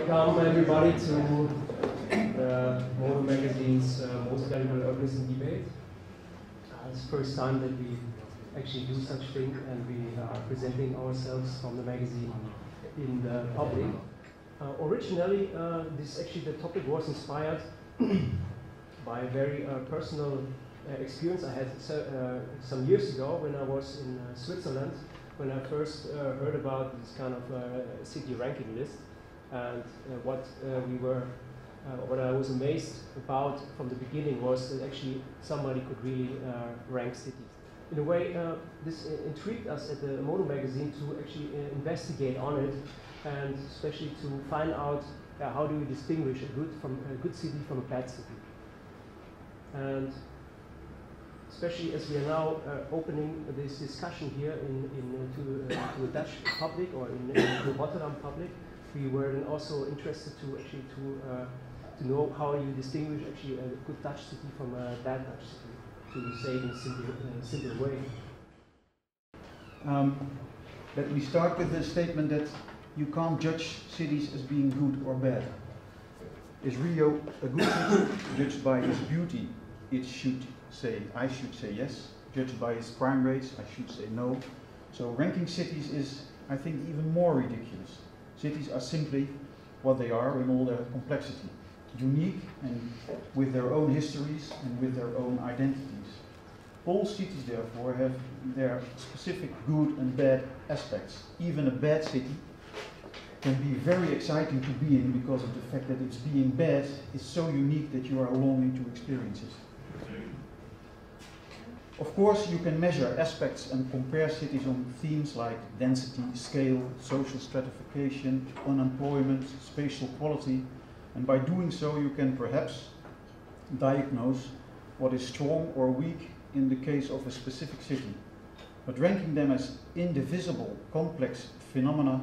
Welcome everybody to MONU Magazine's Most Valuable Urbanism Debate. It's the first time that we actually do such thing, and we are presenting ourselves from the magazine in the public. Originally, the topic was inspired by a very personal experience I had some years ago when I was in Switzerland, when I first heard about this kind of city ranking list, and what I was amazed about from the beginning was that actually somebody could really rank cities. In a way, this intrigued us at the MONU Magazine to actually investigate on it, and especially to find out how do we distinguish a good city from a bad city. And especially as we are now opening this discussion here to the Dutch public, or in the Rotterdam public, we were then also interested to know how you distinguish actually a good Dutch city from a bad Dutch city, to say it in a simple way. Let me start with the statement that you can't judge cities as being good or bad. Is Rio a good city judged by its beauty? I should say yes. Judged by its crime rates, I should say no. So ranking cities is, I think, even more ridiculous. Cities are simply what they are in all their complexity, unique and with their own histories and with their own identities. All cities, therefore, have their specific good and bad aspects. Even a bad city can be very exciting to be in because of the fact that its being bad is so unique that you are longing to experience it. Of course, you can measure aspects and compare cities on themes like density, scale, social stratification, unemployment, spatial quality, and by doing so you can perhaps diagnose what is strong or weak in the case of a specific city. But ranking them as indivisible, complex phenomena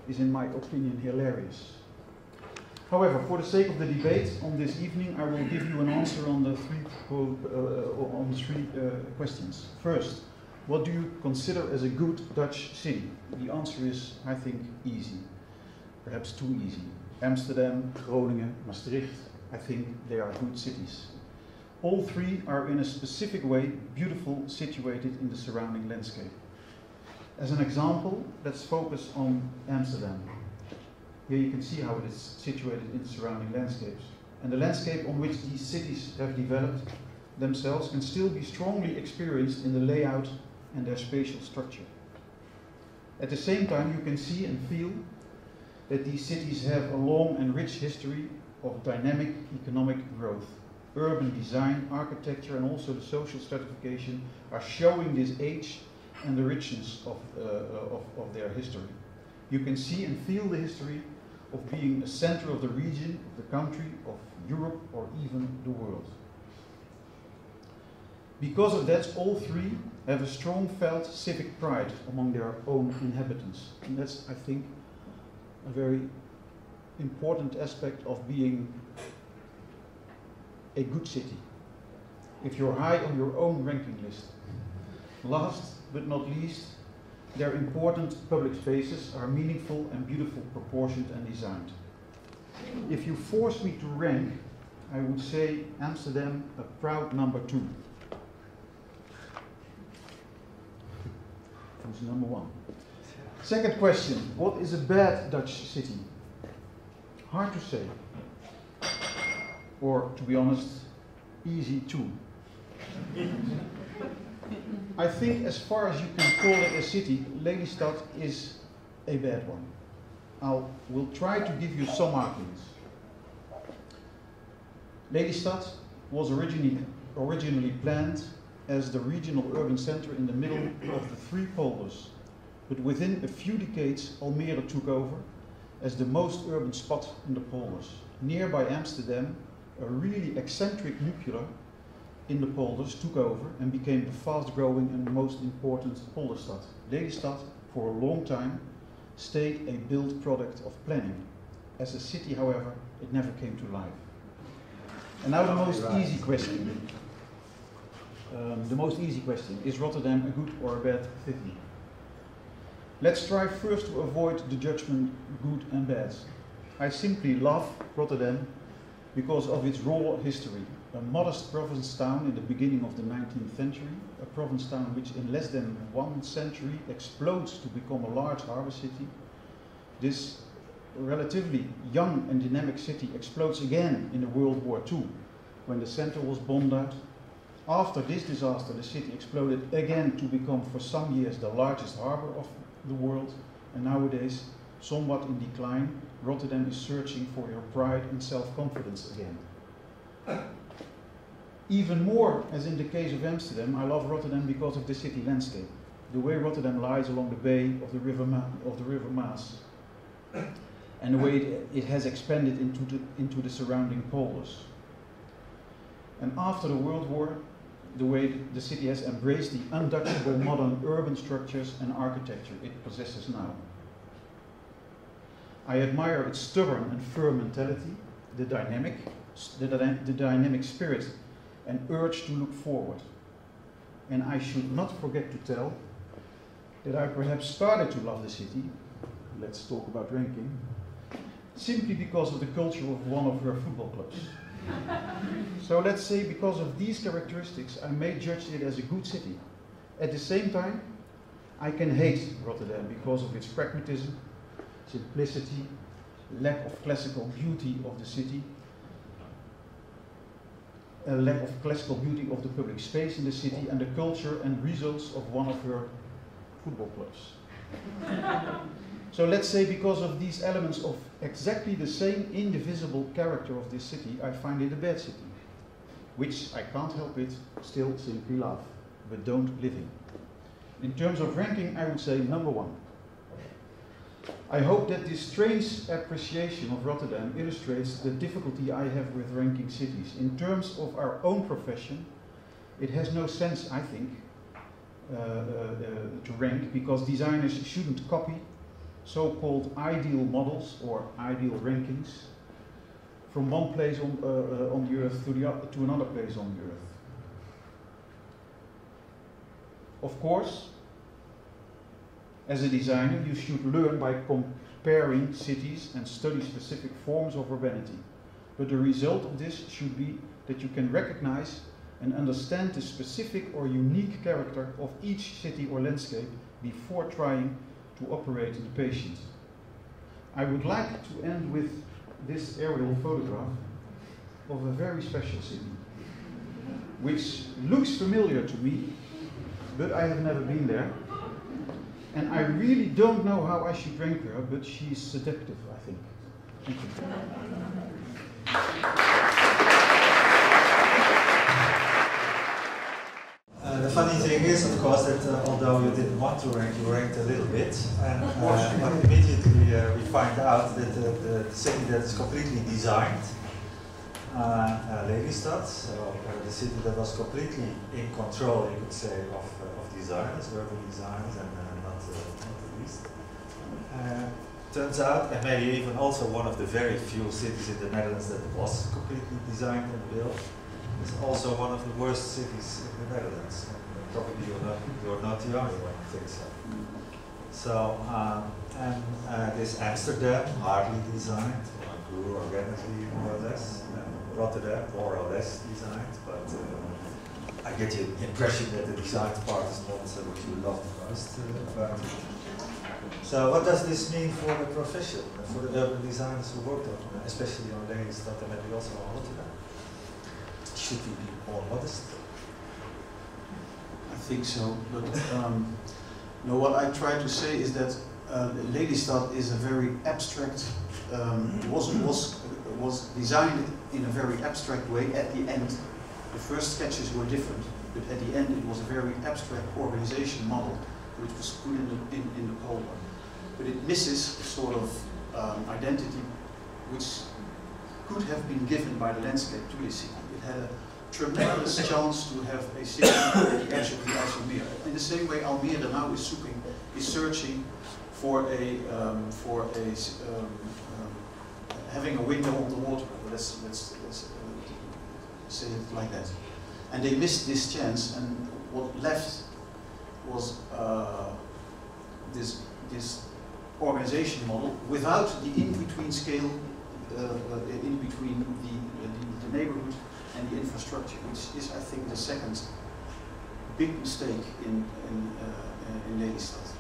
is, in my opinion, hilarious. However, for the sake of the debate on this evening, I will give you an answer on the three questions. First, what do you consider as a good Dutch city? The answer is, I think, easy. Perhaps too easy. Amsterdam, Groningen, Maastricht, I think they are good cities. All three are in a specific way beautiful, situated in the surrounding landscape. As an example, let's focus on Amsterdam. Here you can see how it is situated in the surrounding landscapes. And the landscape on which these cities have developed themselves can still be strongly experienced in the layout and their spatial structure. At the same time, you can see and feel that these cities have a long and rich history of dynamic economic growth. Urban design, architecture, and also the social stratification are showing this age and the richness of their history. You can see and feel the history of being a center of the region, of the country, of Europe, or even the world. Because of that, all three have a strong felt civic pride among their own inhabitants. And that's, I think, a very important aspect of being a good city, if you're high on your own ranking list. Last but not least, their important public spaces are meaningful and beautiful, proportioned and designed. If you force me to rank, I would say Amsterdam a proud number 2. Who's number 1? Second question, what is a bad Dutch city? Hard to say. Or, to be honest, easy too. I think as far as you can call it a city, Lelystad is a bad one. Will try to give you some arguments. Lelystad was originally planned as the regional urban center in the middle of the 3 polders, but within a few decades Almere took over as the most urban spot in the polders. Nearby Amsterdam, a really eccentric nuclear in the polders took over and became the fast-growing and most important polderstad. Lelystad, for a long time, stayed a built product of planning. As a city, however, it never came to life. And now the most easy question. Is Rotterdam a good or a bad city? Let's try first to avoid the judgment good and bad. I simply love Rotterdam because of its raw history. A modest province town in the beginning of the 19th century, a province town which in less than 1 century explodes to become a large harbour city. This relatively young and dynamic city explodes again in the World War II, when the centre was bombed out. After this disaster, the city exploded again to become for some years the largest harbour of the world, and nowadays, somewhat in decline, Rotterdam is searching for her pride and self-confidence again. Even more, as in the case of Amsterdam, I love Rotterdam because of the city landscape. The way Rotterdam lies along the bay of the River Maas, and the way it has expanded into the surrounding polders. And after the World War, the way the city has embraced the untouchable modern urban structures and architecture it possesses now. I admire its stubborn and firm mentality, the dynamic spirit and urge to look forward. And I should not forget to tell that I perhaps started to love the city, let's talk about ranking, simply because of the culture of one of her football clubs. So let's say because of these characteristics I may judge it as a good city. At the same time, I can hate Rotterdam because of its pragmatism, simplicity, lack of classical beauty of the city, a lack of classical beauty of the public space in the city, and the culture and results of one of her football clubs. So let's say because of these elements of exactly the same indivisible character of this city, I find it a bad city, which I can't help it, still simply love, but don't live in. In terms of ranking, I would say number 1. I hope that this strange appreciation of Rotterdam illustrates the difficulty I have with ranking cities. In terms of our own profession, it has no sense, I think, to rank, because designers shouldn't copy so-called ideal models or ideal rankings from one place on the earth to another place on the earth. Of course, as a designer, you should learn by comparing cities and study specific forms of urbanity. But the result of this should be that you can recognize and understand the specific or unique character of each city or landscape before trying to operate the patient. I would like to end with this aerial photograph of a very special city, which looks familiar to me, but I have never been there. And I really don't know how I should rank her, but she's seductive, I think. Thank you. The funny thing is, of course, that although you didn't want to rank, you ranked a little bit. And but immediately we find out that the city that is completely designed, Lelystad, so the city that was completely in control, you could say, of designers, urban designers, and not the least. Turns out, and maybe even also one of the very few cities in the Netherlands that was completely designed and built, is also one of the worst cities in the Netherlands. Probably you're not the only one who thinks so. So, this Amsterdam, hardly designed, grew organically more or less. Rotterdam, more or less designed, but I get the impression that the design part is not what you love the most about it. So what does this mean for the profession, for the urban designers who worked on, especially on Lelystad and maybe also on Rotterdam? Should we be more modest? I think so, but no, what I try to say is that Lelystad is a very abstract, was designed in a very abstract way. At the end, the first sketches were different, but at the end it was a very abstract organization model which was put in the polder. But it misses a sort of identity which could have been given by the landscape to this city. It had a tremendous chance to have a city at the edge of the IJsselmeer. In the same way, Almere now is searching for having a window on the water. Let's say it like that. And they missed this chance, and what left was this organization model without the in-between scale, in between the neighborhood and the infrastructure, which is, I think, the second big mistake in Lelystad.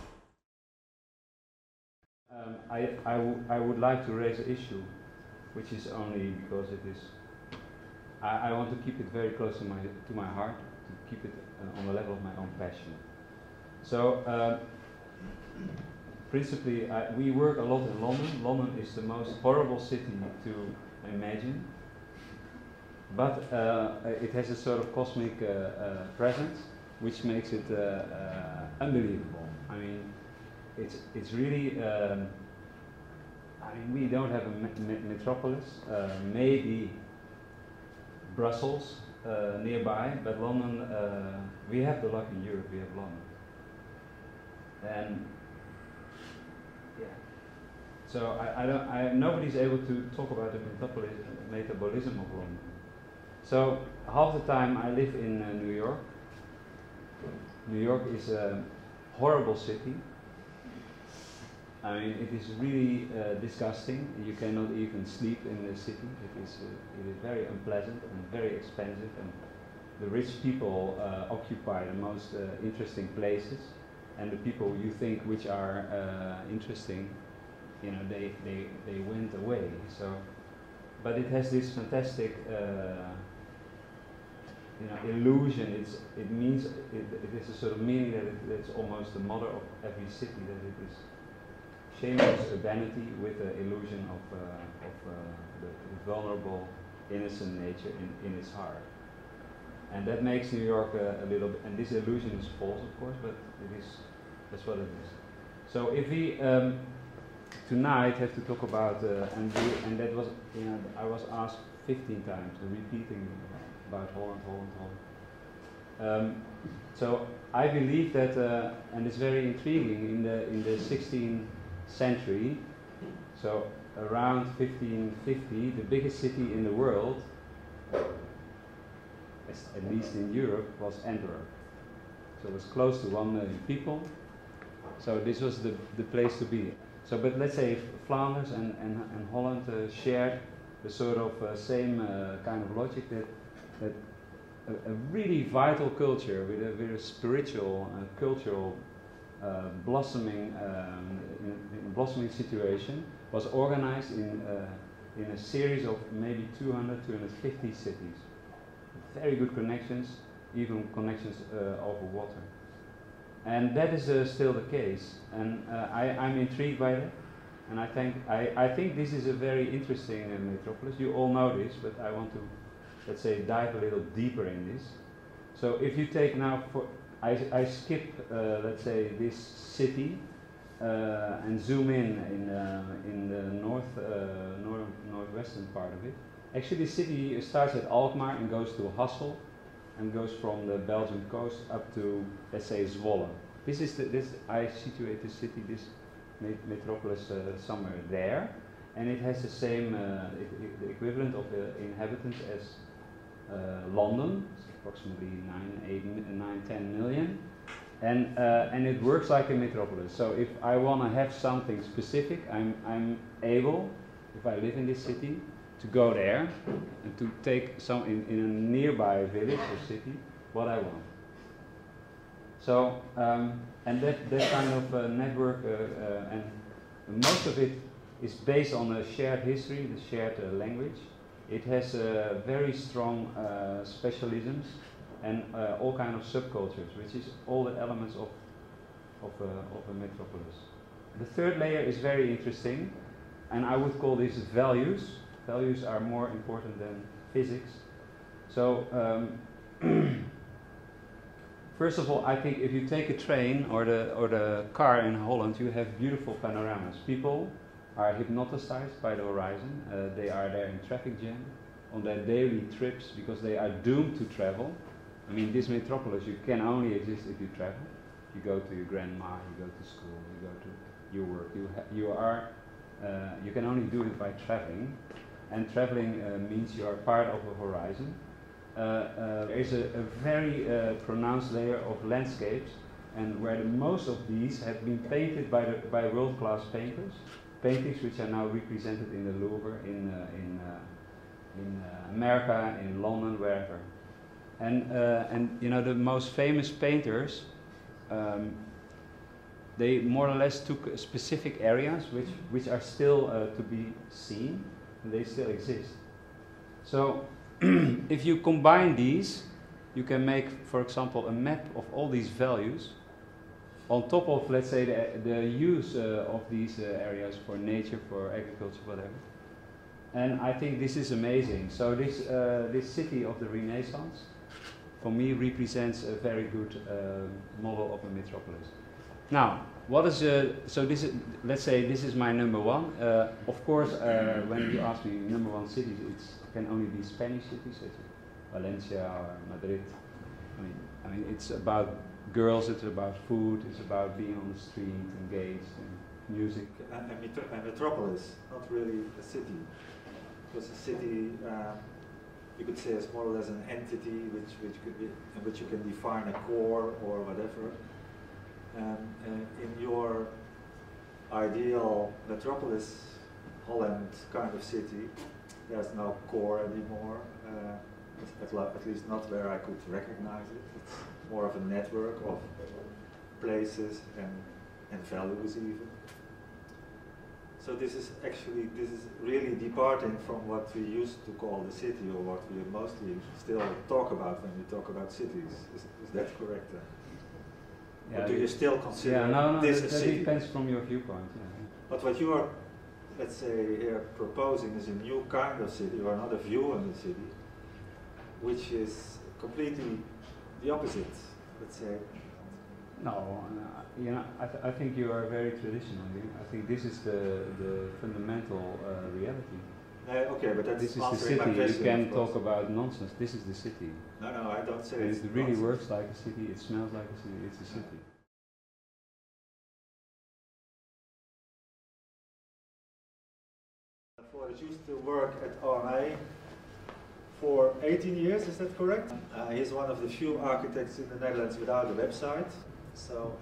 I would like to raise an issue, which is only because it is. I want to keep it very close to my heart, to keep it on the level of my own passion. So, principally, we work a lot in London. London is the most horrible city to imagine, but it has a sort of cosmic presence, which makes it unbelievable. I mean, it's really. I mean, we don't have a metropolis. Maybe Brussels nearby, but London. We have the luck in Europe. We have London, and yeah. So nobody's able to talk about the metabolism of London. So half the time I live in New York. New York is a horrible city. I mean, it is really disgusting. You cannot even sleep in the city. It is very unpleasant and very expensive. And the rich people occupy the most interesting places, and the people you think which are interesting, you know, they went away. So, but it has this fantastic, you know, illusion. It means it is a sort of meaning that it's almost the mother of every city. That it is shameless urbanity with the illusion of the vulnerable, innocent nature in its heart. And that makes New York a little bit, and this illusion is false, of course, but that's what it is. So if we tonight have to talk about, and that was, you know, I was asked 15 times, repeating about Holland. So I believe that, and it's very intriguing, in the 16th century, so around 1550, the biggest city in the world, at least in Europe, was Antwerp. So it was close to 1 million people. So this was the place to be. So, but let's say Flanders and Holland shared the sort of same kind of logic that a really vital culture with a very spiritual and cultural blossoming situation was organized in a series of maybe 200, 250 cities. Very good connections, even connections over water. And that is still the case. And I'm intrigued by that. And I think this is a very interesting metropolis. You all know this, but I want to, let's say, dive a little deeper in this. So if you take now, I skip, let's say, this city and zoom in the northwestern part of it. Actually, the city starts at Alkmaar and goes to Hasselt, and goes from the Belgian coast up to, let's say, Zwolle. I situate this city, this metropolis somewhere there, and it has the same, the equivalent of the inhabitants as London, approximately 10 million, and it works like a metropolis. So if I want to have something specific, I'm able, if I live in this city, to go there and to take some in a nearby village or city what I want. So and that kind of network and most of it is based on a shared history, the shared language. It has very strong specialisms and all kind of subcultures, which is all the elements of a metropolis. The third layer is very interesting, and I would call this values. Values are more important than physics. So, first of all, I think if you take a train or the car in Holland, you have beautiful panoramas. People are hypnotized by the horizon. They are there in traffic jam on their daily trips because they are doomed to travel. I mean, this metropolis, you can only exist if you travel. You go to your grandma, you go to school, you go to your work. You can only do it by traveling. And traveling means you are part of a horizon. There is a very pronounced layer of landscapes and where the most of these have been painted by world-class painters, paintings which are now represented in the Louvre, in America, in London, wherever. And you know, the most famous painters, they more or less took specific areas which are still to be seen, and they still exist. So if you combine these, you can make, for example, a map of all these values on top of, let's say, the use of these areas for nature, for agriculture, whatever. And I think this is amazing. So this city of the Renaissance, for me, represents a very good model of a metropolis. Now, what is so this is, let's say this is my number one. Of course, when you ask me number one cities, it can only be Spanish cities, such as Valencia or Madrid. I mean, it's about girls, it's about food, it's about being on the street, engaged, and music. A metropolis, not really a city, because a city, you could say, is more or less an entity which could be, in which you can define a core or whatever. In your ideal metropolis, Holland kind of city, there's no core anymore, at least not where I could recognize it. It's more of a network of places and values even. So this is really departing from what we used to call the city, or what we mostly still talk about when we talk about cities. Is that correct? Yeah, or do you still consider this a city? That depends from your viewpoint. Yeah. But what you are, let's say, here proposing is a new kind of city, or another view on the city, which is completely the opposite, let's say. No, you know, I think you are very traditional. I think this is the fundamental reality. Okay, but that's this is the city. You can talk about nonsense. This is the city. No, I don't say and it's it really nonsense. works like a city. It smells like a city. It's a city. Floris used to work at RMA for 18 years. Is that correct? He's one of the few architects in the Netherlands without a website. So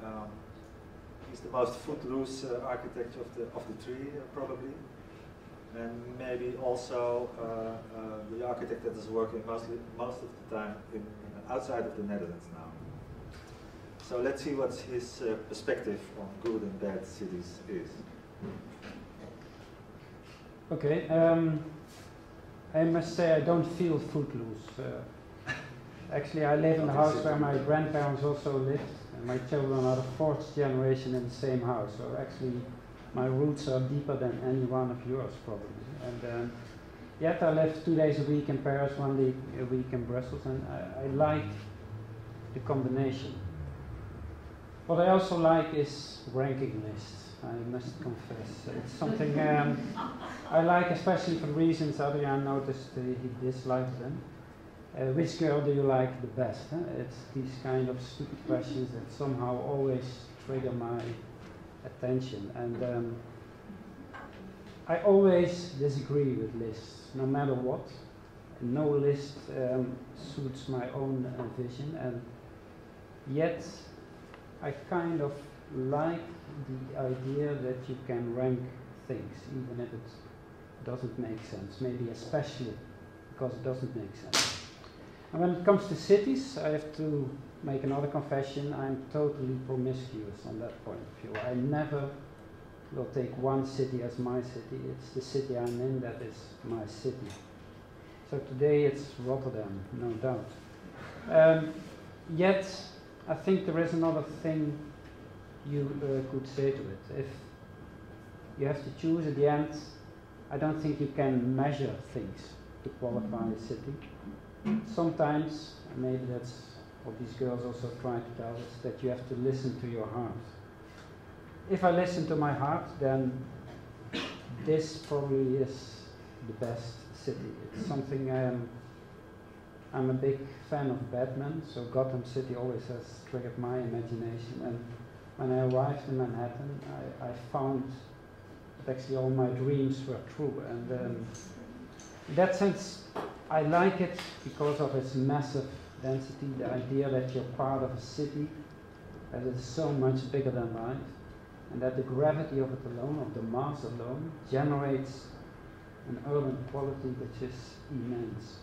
he's the most footloose architect of the three, probably. And maybe also the architect that is working most of the time outside of the Netherlands now. So let's see what his perspective on good and bad cities is. Okay, I must say I don't feel footloose. Actually, I live in the house where my grandparents also lived, and my children are the fourth generation in the same house. So actually, my roots are deeper than any one of yours, probably. And yet I live 2 days a week in Paris, 1 day a week in Brussels, and I like the combination. What I also like is ranking lists, I must confess. It's something I like, especially for reasons Adriaan noticed he disliked them. Which girl do you like the best? Huh? It's these kind of stupid questions that somehow always trigger my attention. And I always disagree with lists, no matter what. No list suits my own vision, and yet I kind of like the idea that you can rank things, even if it doesn't make sense, maybe especially because it doesn't make sense. And when it comes to cities, I have to make another confession. I'm totally promiscuous on that point of view. I never will take one city as my city. It's the city I'm in that is my city. So today it's Rotterdam, no doubt. Yet, I think there is another thing you could say to it. If you have to choose at the end, I don't think you can measure things to qualify a city. Sometimes, and maybe that's what these girls also try to tell us, that you have to listen to your heart. If I listen to my heart, then this probably is the best city. It's something I'm a big fan of Batman, so Gotham City always has triggered my imagination. And when I arrived in Manhattan, I found that actually all my dreams were true. And in that sense, I like it because of its massive density, the idea that you're part of a city as it's so much bigger than life, and that the gravity of it alone, of the mass alone, generates an urban quality which is immense.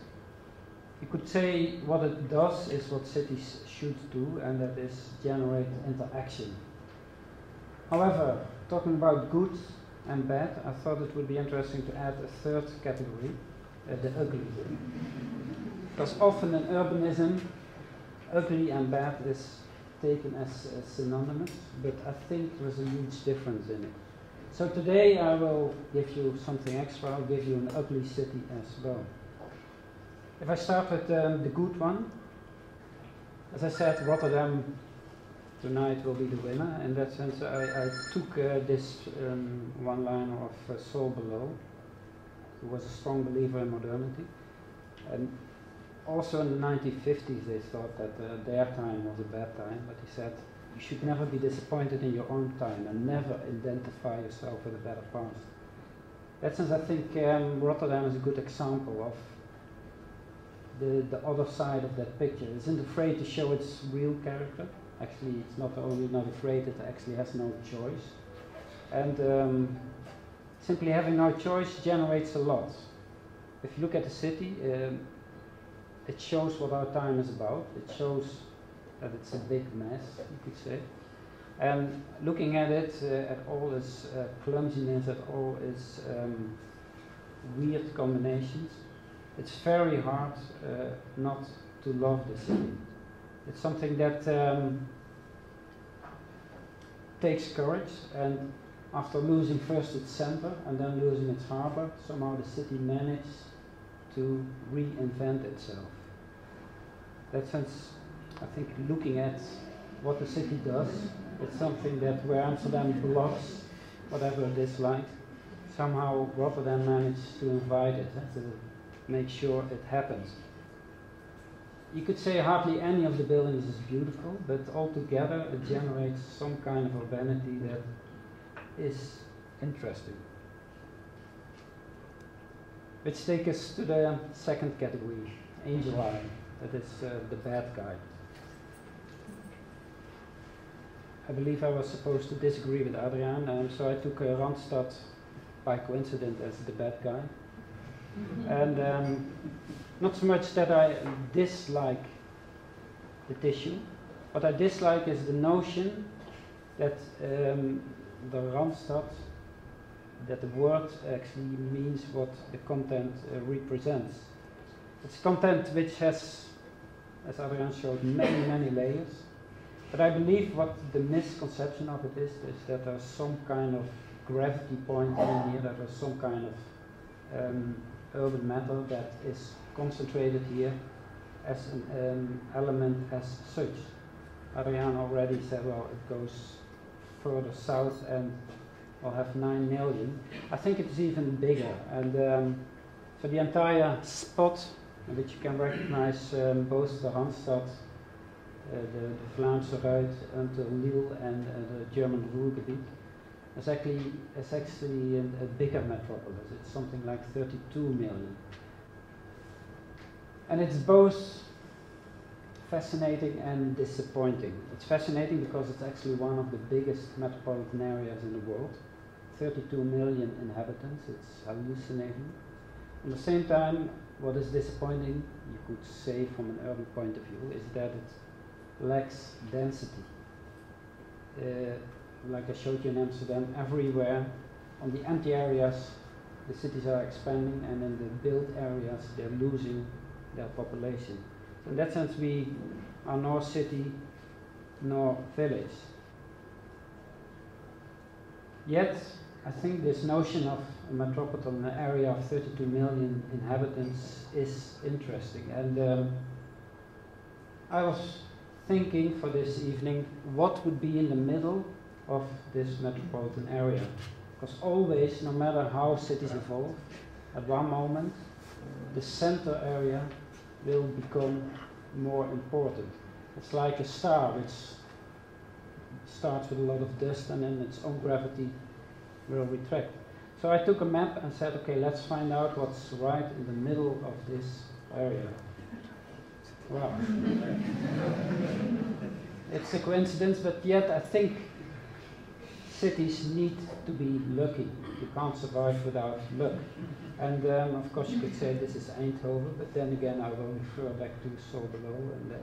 You could say what it does is what cities should do, and that is generate interaction. However, talking about good and bad, I thought it would be interesting to add a third category, the ugly. Because often in urbanism, ugly and bad is taken as synonymous, but I think there's a huge difference in it. So today I will give you something extra. I'll give you an ugly city as well. If I start with the good one, as I said, Rotterdam tonight will be the winner. In that sense, I took this one-liner of Saul Bellow, who was a strong believer in modernity. And also in the 1950s they thought that their time was a bad time, but he said, you should never be disappointed in your own time and never identify yourself with a better past. In that sense, I think Rotterdam is a good example of the other side of that picture. It isn't afraid to show its real character. Actually, it's not only not afraid, it actually has no choice. And simply having no choice generates a lot. If you look at the city, it shows what our time is about. It shows that it's a big mess, you could say. And looking at it, at all its clumsiness, at all its weird combinations, it's very hard not to love the city. It's something that takes courage, and after losing first its center and then losing its harbor, somehow the city managed to reinvent itself. In that sense, I think looking at what the city does, it's something that where Amsterdam blocks whatever it is like, somehow Rotterdam managed to invite it, to make sure it happens. You could say hardly any of the buildings is beautiful, but altogether it generates some kind of urbanity that is interesting. Which takes us to the second category, Angel Eye, that is the bad guy. I believe I was supposed to disagree with Adriaan, so I took Randstad by coincidence as the bad guy. And not so much that I dislike the tissue. What I dislike is the notion that the Randstad, that the word actually means what the content represents. It's content which has, as Adriaan showed, many, many layers. But I believe what the misconception of it is that there's some kind of gravity point in here, that there's some kind of urban matter that is concentrated here as an element as such. Adriaan already said, well, it goes further south and will have 9 million. I think it's even bigger. And for the entire spot, which you can recognize both the Randstad, the Vlaamse Ruit until Lille and the German Ruhrgebiet, it's actually a bigger metropolis. It's something like 32 million. And it's both fascinating and disappointing. It's fascinating because it's actually one of the biggest metropolitan areas in the world. 32 million inhabitants, it's hallucinating. At the same time, what is disappointing, you could say from an urban point of view, is that it lacks density. Like I showed you in Amsterdam, everywhere on the empty areas the cities are expanding, and in the built areas they're losing their population. So in that sense we are nor city nor village. Yet I think this notion of a metropolitan area of 32 million inhabitants is interesting, and I was thinking for this evening what would be in the middle of this metropolitan area. Because always, no matter how cities evolve, at one moment the center area will become more important. It's like a star which starts with a lot of dust and then its own gravity will retract. So I took a map and said, okay, let's find out what's right in the middle of this area. Wow. it's a coincidence, but yet I think cities need to be lucky. You can't survive without luck. And of course you could say this is Eindhoven, but then again I will refer back to so below. And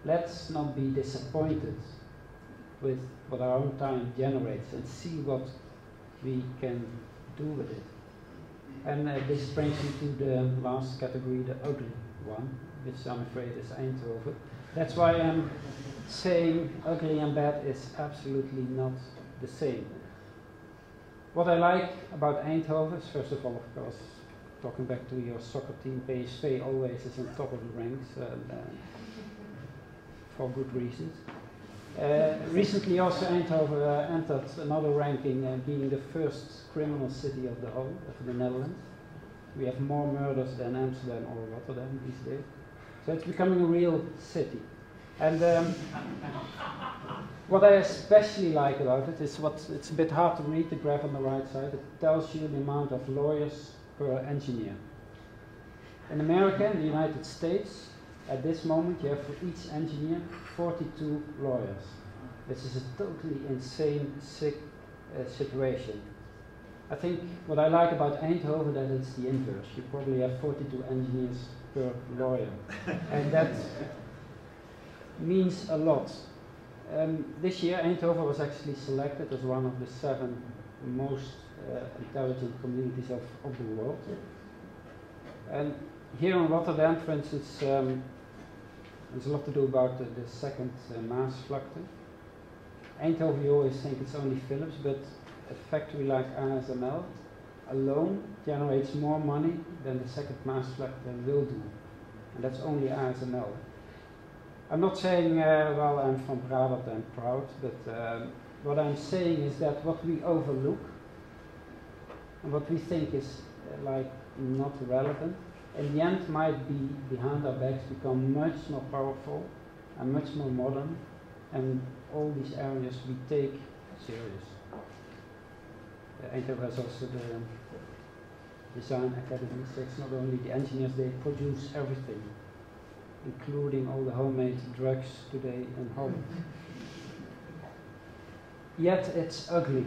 let's not be disappointed with what our own time generates and see what we can do with it. And this brings me to the last category, the ugly one, which I'm afraid is Eindhoven. That's why I'm saying ugly and bad is absolutely not the same. What I like about Eindhoven is, first of all, of course, talking back to your soccer team, PSV always is on top of the ranks, for good reasons. Recently also Eindhoven entered another ranking, being the first criminal city of the whole, of the Netherlands. We have more murders than Amsterdam or Rotterdam these days. So it's becoming a real city. And what I especially like about it is it's a bit hard to read, the graph on the right side. It tells you the amount of lawyers per engineer. In America, in the United States, at this moment you have for each engineer 42 lawyers. This is a totally insane, sick situation. I think what I like about Eindhoven that it's the inverse. You probably have 42 engineers per lawyer. And that means a lot. This year Eindhoven was actually selected as one of the 7 most intelligent communities of the world. And here in Rotterdam, for instance, there's a lot to do about the second Maasvlakte. Eindhoven, you always think it's only Philips, but a factory like ASML alone generates more money than the second Maasvlakte will do. And that's only ASML. I'm not saying, well, I'm from Brabant, I'm proud, but what I'm saying is that what we overlook and what we think is like not relevant, in the end might be behind our backs become much more powerful and much more modern, and all these areas we take serious. Eindhoven has also the design academy, so it's not only the engineers, they produce everything, including all the homemade drugs today in Holland. Yet it's ugly,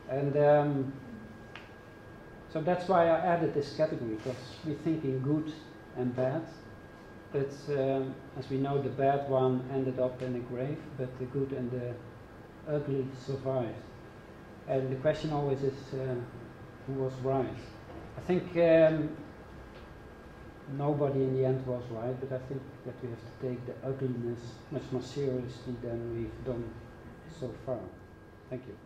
and so that's why I added this category, because we're thinking good and bad, but as we know the bad one ended up in a grave, but the good and the ugly survived. And the question always is who was right? I think nobody in the end was right, but I think that we have to take the ugliness much more seriously than we've done so far. Thank you.